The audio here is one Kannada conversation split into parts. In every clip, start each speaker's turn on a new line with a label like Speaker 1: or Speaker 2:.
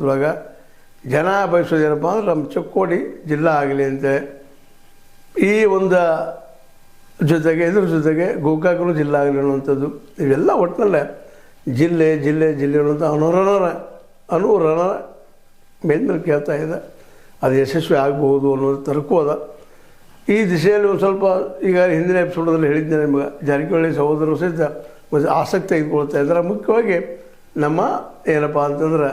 Speaker 1: ಸಲುವಾಗಿ ಜನ ಬಯಸೋದೇನಪ್ಪ ಅಂದ್ರೆ ನಮ್ಮ ಚಿಕ್ಕೋಡಿ ಜಿಲ್ಲಾ ಆಗಲಿ ಅಂತ. ಈ ಒಂದು ಜೊತೆಗೆ ಇದ್ರ ಜೊತೆಗೆ ಗೋಕಾಕನು ಜಿಲ್ಲಾ ಆಗಲಿ ಅನ್ನುವಂಥದ್ದು, ಇವೆಲ್ಲ ಒಟ್ಟಿನಲ್ಲೇ ಜಿಲ್ಲೆ ಜಿಲ್ಲೆ ಜಿಲ್ಲೆ ಅನ್ನುವಂಥ ಅನುರಣ ಮೇಲ್ಮೇಲೆ ಕೇಳ್ತಾ ಇದೆ. ಅದು ಯಶಸ್ವಿ ಆಗ್ಬೋದು ಅನ್ನೋದು ತರ್ಕು ಅದ. ಈ ದಿಶೆಯಲ್ಲಿ ಒಂದು ಸ್ವಲ್ಪ ಈಗ ಹಿಂದಿನ ಎಪಿಸೋಡಲ್ಲಿ ಹೇಳಿದ್ದೇನೆ ನಿಮಗೆ, ಜಾರಕಿಹೊಳಿ ಸಹೋದರರು ಸಹಿತ ಒಂದು ಆಸಕ್ತಿ ತೆಗೆದುಕೊಳ್ತಾ ಇದ್ದಾರೆ. ಮುಖ್ಯವಾಗಿ ನಮ್ಮ ಏನಪ್ಪ ಅಂತಂದ್ರೆ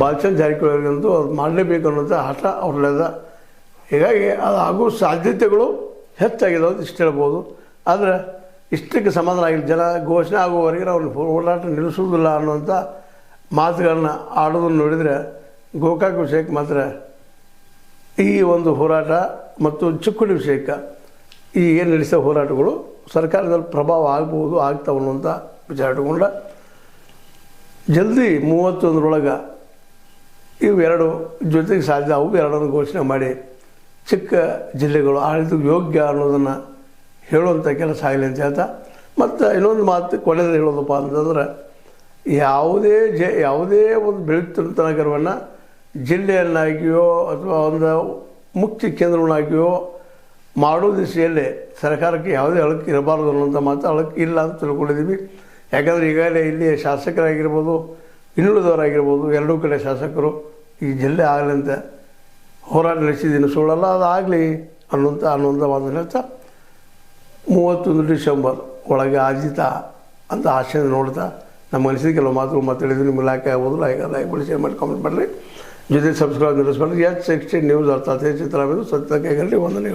Speaker 1: ಬಾಲಚಂದ್ರ ಜಾರಕಿಹೊಳಿಗಂತೂ ಅದು ಮಾಡಲೇಬೇಕು ಅನ್ನೋಂಥ ಹಠ ಅವ್ರಲ್ಲಿದೆ. ಹೀಗಾಗಿ ಅದು ಆಗೋ ಸಾಧ್ಯತೆಗಳು ಹೆಚ್ಚಾಗಿದೆ ಅಂತ ಇಷ್ಟು ಹೇಳ್ಬೋದು. ಆದರೆ ಇಷ್ಟಕ್ಕೆ ಸಮಾಧಾನ ಆಗಿಲ್ಲ. ಜನ ಘೋಷಣೆ ಆಗುವವರೆಗೆ ಅವ್ರನ್ನ ಹೋರಾಟ ನಿಲ್ಲಿಸುವುದಿಲ್ಲ ಅನ್ನುವಂಥ ಮಾತುಗಳನ್ನ ಆಡೋದನ್ನು ನೋಡಿದರೆ ಗೋಕಾಕ ವಿಷಯಕ್ಕೆ ಮಾತ್ರ ಈ ಒಂದು ಹೋರಾಟ ಮತ್ತು ಚಿಕ್ಕೋಡಿ ವಿಷಯಕ್ಕೆ ಈ ಏನು ನಡೆಸೋ ಹೋರಾಟಗಳು ಸರ್ಕಾರದಲ್ಲಿ ಪ್ರಭಾವ ಆಗ್ಬೋದು, ಆಗ್ತಾವೆ ಅನ್ನುವಂಥ ವಿಚಾರ ಇಟ್ಕೊಂಡ ಜಲ್ದಿ 31ರೊಳಗೆ ಇವೆರಡು ಜೊತೆಗೆ ಸಾಧ್ಯ, ಅವು ಎರಡನ್ನು ಘೋಷಣೆ ಮಾಡಿ ಚಿಕ್ಕ ಜಿಲ್ಲೆಗಳು ಆಡಳಿತಕ್ಕೆ ಯೋಗ್ಯ ಅನ್ನೋದನ್ನು ಹೇಳುವಂಥ ಕೆಲಸ ಆಗಲಿ ಅಂತ ಹೇಳ್ತಾ, ಮತ್ತು ಇನ್ನೊಂದು ಮಾತು ಕೊನೆಯಲ್ಲಿ ಹೇಳೋದಪ್ಪ ಅಂತಂದ್ರೆ ಯಾವುದೇ ಒಂದು ಬೆಳೀತಿರುವಂಥ ನಗರವನ್ನು ಜಿಲ್ಲೆಯನ್ನಾಗಿಯೋ ಅಥವಾ ಒಂದು ಮುಖ್ಯ ಕೇಂದ್ರವನ್ನಾಗಿಯೋ ಮಾಡೋ ದಿಶೆಯಲ್ಲೇ ಸರ್ಕಾರಕ್ಕೆ ಯಾವುದೇ ಅಳಕ್ಕೆ ಇರಬಾರ್ದು ಅನ್ನೋಂಥ ಮಾತು ಅಳಕ್ಕೆ ಇಲ್ಲ ಅಂತ ತಿಳ್ಕೊಂಡಿದ್ದೀವಿ. ಯಾಕಂದರೆ ಈಗಾಗಲೇ ಇಲ್ಲಿ ಶಾಸಕರಾಗಿರ್ಬೋದು, ಇನ್ನುಳಿದವರಾಗಿರ್ಬೋದು, ಎರಡೂ ಕಡೆ ಶಾಸಕರು ಈ ಜಿಲ್ಲೆ ಆಗಲಿ ಅಂತ ಹೋರಾಟ ನಡೆಸಿದ್ದೀನಿ, ಸುಳ್ಳಲ್ಲ ಅದಾಗಲಿ ಅನ್ನುವಂಥ ಮಾತನ್ನು ಹೇಳ್ತಾ 31 ಡಿಸೆಂಬರ್ ಒಳಗೆ ಆಜಿತ ಅಂತ ಆಶೆಯನ್ನು ನೋಡ್ತಾ ನಮ್ಮ ಮನಸ್ಸಿಗೆ ಕೆಲವು ಮಾತುಗಳು ಮಾತಾಡಿದ್ವಿ. ನಿಮ್ಗೆ ಲೈಕ್ ಆಗ್ಬೋದು, ಲೈಕ್ ಮಾಡಿ, ಶೇರ್ ಮಾಡಿ, ಕಾಮೆಂಟ್ ಮಾಡಿರಿ. ಜೊತೆ ಸಬ್ಸ್ಕ್ರೈಬ್ ನಡೆಸ್ಬೇಡ್ರಿ. H16 ನ್ಯೂಸ್ ಅರ್ಥಾತ್ ಚಿತ್ರವೇದು ಸತ್ಯ ಕೈಗಲ್ಲಿ ವಂದನೆಗಳು.